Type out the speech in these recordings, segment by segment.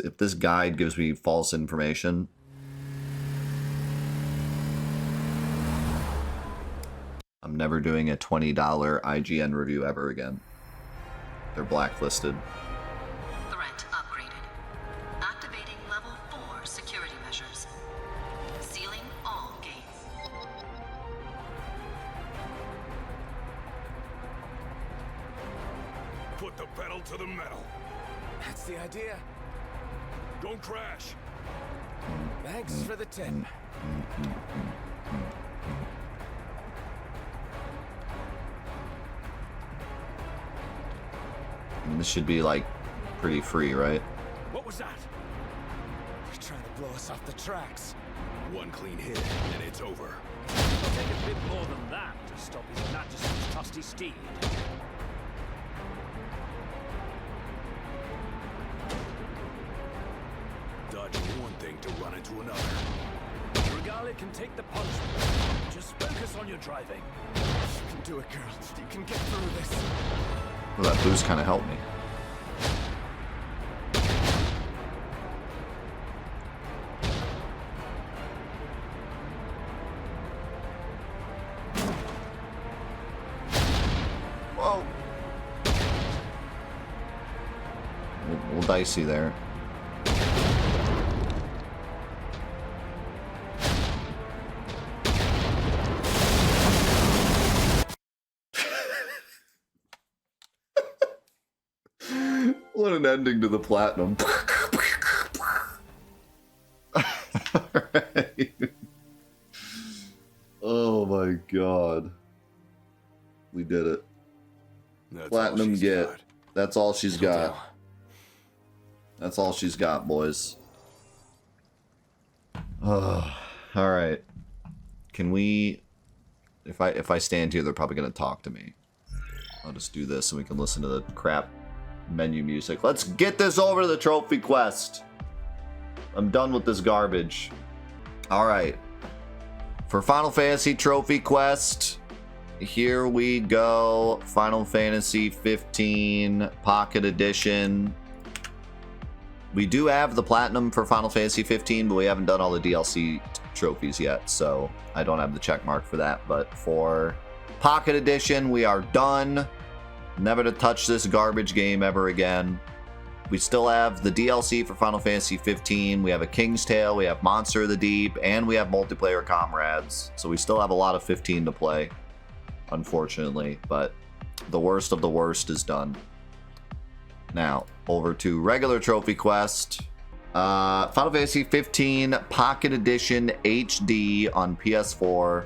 If this guide gives me false information, I'm never doing a $20 IGN review ever again. They're blacklisted. Threat upgraded. Activating level 4 security measures. Sealing all gates. Put the pedal to the metal. That's the idea. Don't crash. Thanks for the tip. And this should be like pretty free, right? What was that? They're trying to blow us off the tracks. One clean hit, and it's over. It'll take a bit more than that to stop His Majesty's trusty steed. Dodging one thing to run into another. Regalia can take the punishment. Just focus on your driving. You can do it, girl. You can get through this. Well, that boost kind of helped me. Whoa. A little dicey there. What an ending to the platinum. Alright. Oh my god. We did it. That's Platinum all she's get. got. That's all she's It'll got. do. That's all she's got, boys. Alright. Can we... If I stand here, they're probably going to talk to me. I'll just do this and we can listen to the crap menu music. Let's get this over to the trophy quest. I'm done with this garbage. Alright. For Final Fantasy Trophy Quest, here we go. Final Fantasy 15 Pocket Edition. We do have the Platinum for Final Fantasy 15, but we haven't done all the DLC trophies yet, so I don't have the check mark for that. But for Pocket Edition, we are done. Never to touch this garbage game ever again. We still have the DLC for Final Fantasy 15. We have a King's Tale, we have Monster of the Deep, and we have multiplayer comrades. So we still have a lot of 15 to play, unfortunately. But the worst of the worst is done. Now, over to regular Trophy Quest. Final Fantasy 15 Pocket Edition HD on PS4.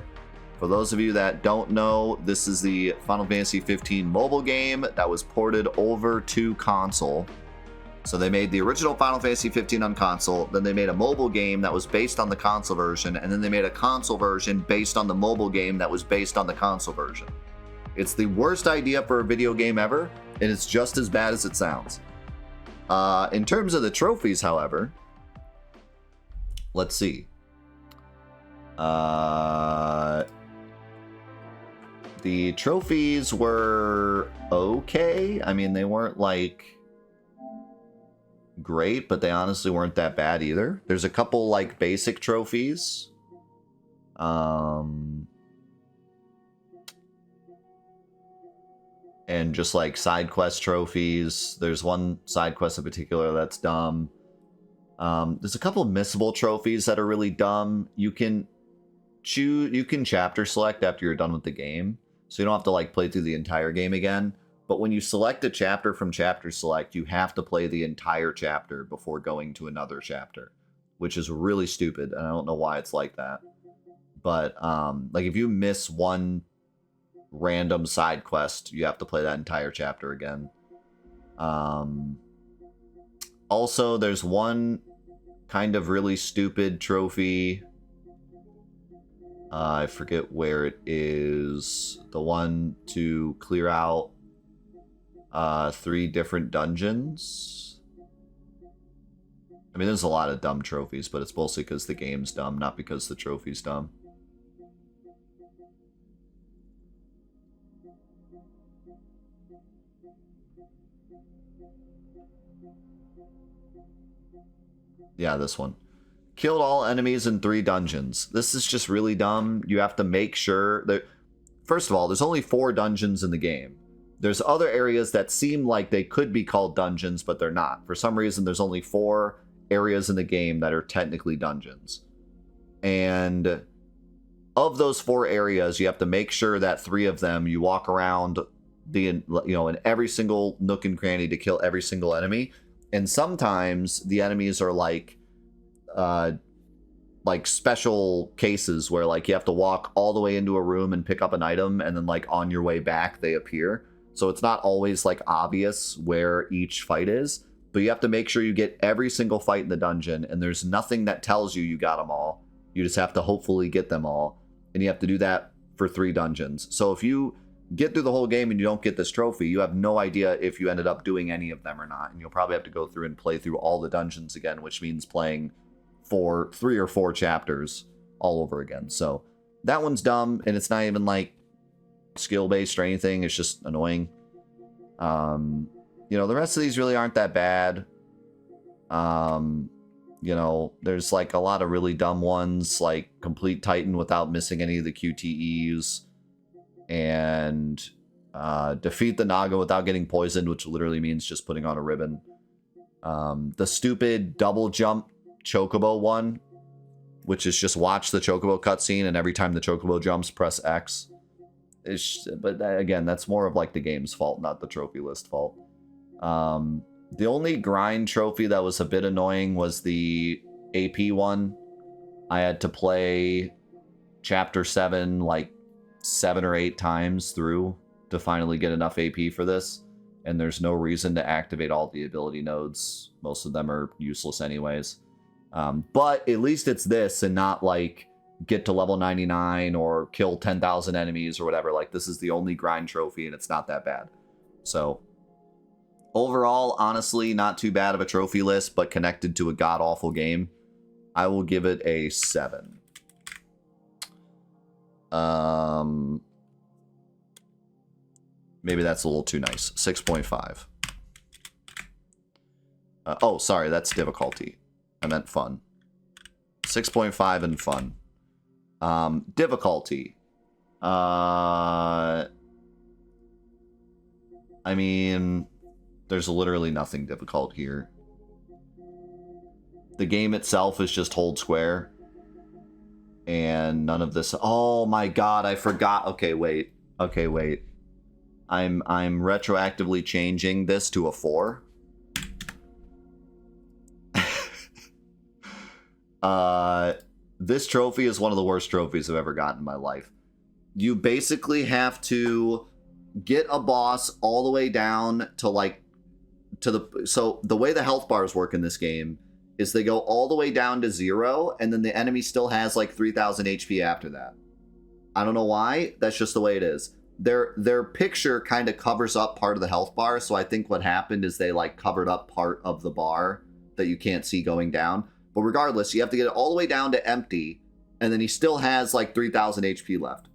For those of you that don't know, this is the Final Fantasy 15 mobile game that was ported over to console. So they made the original Final Fantasy 15 on console, then they made a mobile game that was based on the console version, and then they made a console version based on the mobile game that was based on the console version. It's the worst idea for a video game ever, and it's just as bad as it sounds. In terms of the trophies, however, let's see. The trophies were okay. I mean, they weren't like great, but they honestly weren't that bad either. There's a couple like basic trophies. And just like side quest trophies. There's one side quest in particular that's dumb. There's a couple of missable trophies that are really dumb. You can chapter select after you're done with the game, so you don't have to like play through the entire game again. But when you select a chapter from chapter select, you have to play the entire chapter before going to another chapter, which is really stupid, and I don't know why it's like that. But like if you miss one random side quest, you have to play that entire chapter again. Also, there's one kind of really stupid trophy. I forget where it is. The one to clear out 3 different dungeons. I mean, there's a lot of dumb trophies, but it's mostly because the game's dumb, not because the trophy's dumb. Yeah, this one. Killed all enemies in 3 dungeons. This is just really dumb. You have to make sure that... First of all, there's only 4 dungeons in the game. There's other areas that seem like they could be called dungeons, but they're not. For some reason, there's only 4 areas in the game that are technically dungeons. And of those 4 areas, you have to make sure that 3 of them, you walk around in every single nook and cranny to kill every single enemy. And sometimes the enemies are like special cases where like you have to walk all the way into a room and pick up an item, and then like on your way back they appear. So it's not always like obvious where each fight is, but you have to make sure you get every single fight in the dungeon, and there's nothing that tells you got them all. You just have to hopefully get them all, and you have to do that for 3 dungeons. So if you get through the whole game and you don't get this trophy, you have no idea if you ended up doing any of them or not, and you'll probably have to go through and play through all the dungeons again, which means playing for 3 or 4 chapters all over again. So that one's dumb, and it's not even like skill based or anything. It's just annoying. The rest of these really aren't that bad. There's like a lot of really dumb ones, like complete Titan without missing any of the QTEs, and defeat the Naga without getting poisoned, which literally means just putting on a ribbon. The stupid double jump Chocobo one, which is just watch the Chocobo cutscene, and every time the Chocobo jumps, press X. But again, that's more of like the game's fault, not the trophy list fault. The only grind trophy that was a bit annoying was the AP one. I had to play Chapter 7 like 7 or 8 times through to finally get enough AP for this. And there's no reason to activate all the ability nodes. Most of them are useless anyways. But at least it's this and not like get to level 99 or kill 10,000 enemies or whatever. Like this is the only grind trophy and it's not that bad. So overall, honestly, not too bad of a trophy list, but connected to a god-awful game. I will give it a 7. Maybe that's a little too nice. 6.5. Oh, sorry, that's difficulty. I meant fun. 6.5 and fun. Difficulty. I mean, there's literally nothing difficult here. The game itself is just hold square. And none of this... Oh my god, I forgot. Okay, wait. I'm retroactively changing this to a 4. This trophy is one of the worst trophies I've ever gotten in my life. You basically have to get a boss all the way down to so the way the health bars work in this game is they go all the way down to 0, and then the enemy still has like 3,000 HP after that. I don't know why. That's just the way it is. Their picture kind of covers up part of the health bar, so I think what happened is they like covered up part of the bar that you can't see going down. But regardless, you have to get it all the way down to empty, and then he still has like 3,000 HP left.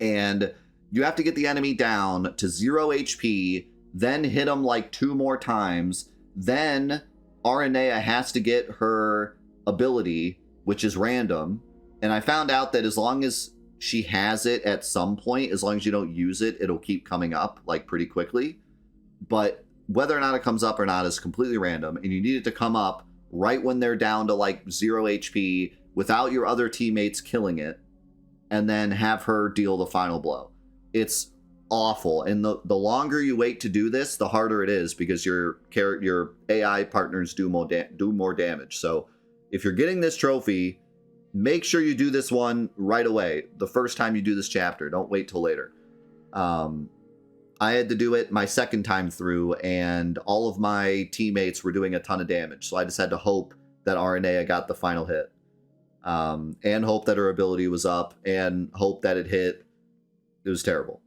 And you have to get the enemy down to 0 HP, then hit him like 2 more times. Then Aranea has to get her ability, which is random. And I found out that as long as she has it at some point, as long as you don't use it, it'll keep coming up like pretty quickly. But whether or not it comes up or not is completely random, and you need it to come up right when they're down to like 0 HP without your other teammates killing it, and then have her deal the final blow. It's awful, and the longer you wait to do this, the harder it is, because your AI partners do more damage. So if you're getting this trophy, make sure you do this one right away, the first time you do this chapter. Don't wait till later. I had to do it my second time through, and all of my teammates were doing a ton of damage. So I just had to hope that Aranea got the final hit. And hope that her ability was up, and hope that it hit. It was terrible.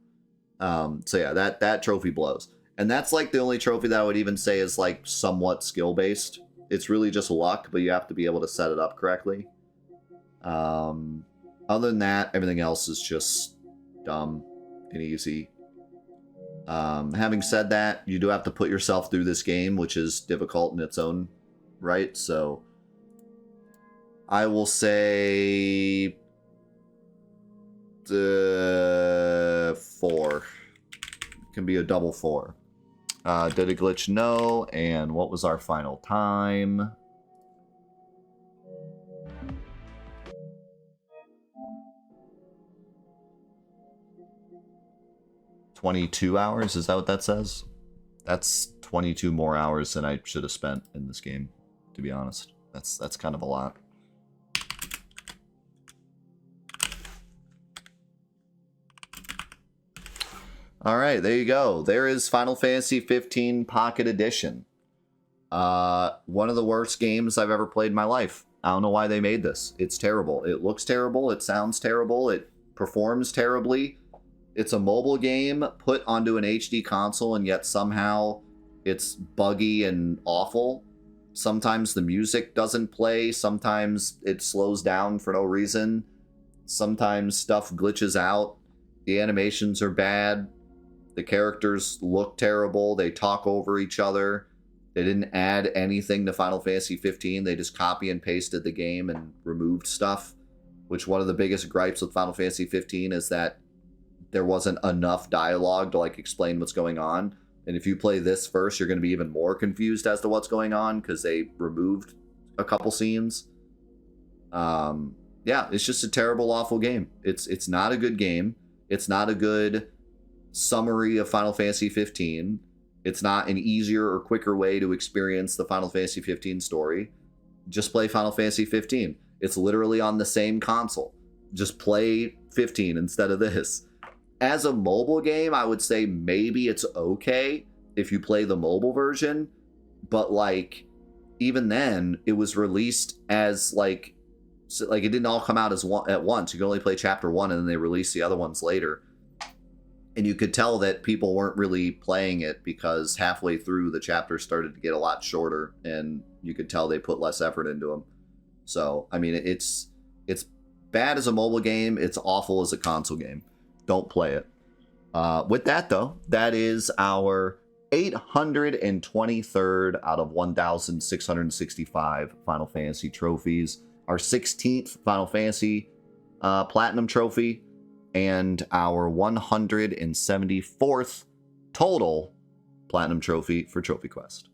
So yeah, that trophy blows. And that's like the only trophy that I would even say is like somewhat skill-based. It's really just luck, but you have to be able to set it up correctly. Other than that, everything else is just dumb and easy. Having said that, you do have to put yourself through this game, which is difficult in its own right? So I will say 4. Can be a double 4. Did it glitch? No. And what was our final time? $22 hours? Is that what that says? That's 22 more hours than I should have spent in this game, to be honest. That's kind of a lot. All right, there you go. There is Final Fantasy 15 Pocket Edition. One of the worst games I've ever played in my life. I don't know why they made this. It's terrible. It looks terrible. It sounds terrible. It performs terribly. It's a mobile game put onto an HD console, and yet somehow it's buggy and awful. Sometimes the music doesn't play. Sometimes it slows down for no reason. Sometimes stuff glitches out. The animations are bad. The characters look terrible. They talk over each other. They didn't add anything to Final Fantasy 15. They just copy and pasted the game and removed stuff, which one of the biggest gripes with Final Fantasy 15 is that there wasn't enough dialogue to like explain what's going on. And if you play this first, you're going to be even more confused as to what's going on because they removed a couple scenes. Yeah, it's just a terrible, awful game. It's not a good game. It's not a good summary of Final Fantasy 15. It's not an easier or quicker way to experience the Final Fantasy 15 story. Just play Final Fantasy 15. It's literally on the same console. Just play 15 instead of this. As a mobile game, I would say maybe it's okay if you play the mobile version, but like even then it was released as like it didn't all come out as one at once. You could only play chapter 1 and then they released the other ones later. And you could tell that people weren't really playing it because halfway through the chapters started to get a lot shorter, and you could tell they put less effort into them. So, I mean, it's bad as a mobile game. It's awful as a console game. Don't play it. With that, though, that is our 823rd out of 1,665 Final Fantasy trophies. Our 16th Final Fantasy Platinum trophy. And our 174th total Platinum trophy for Trophy Quest.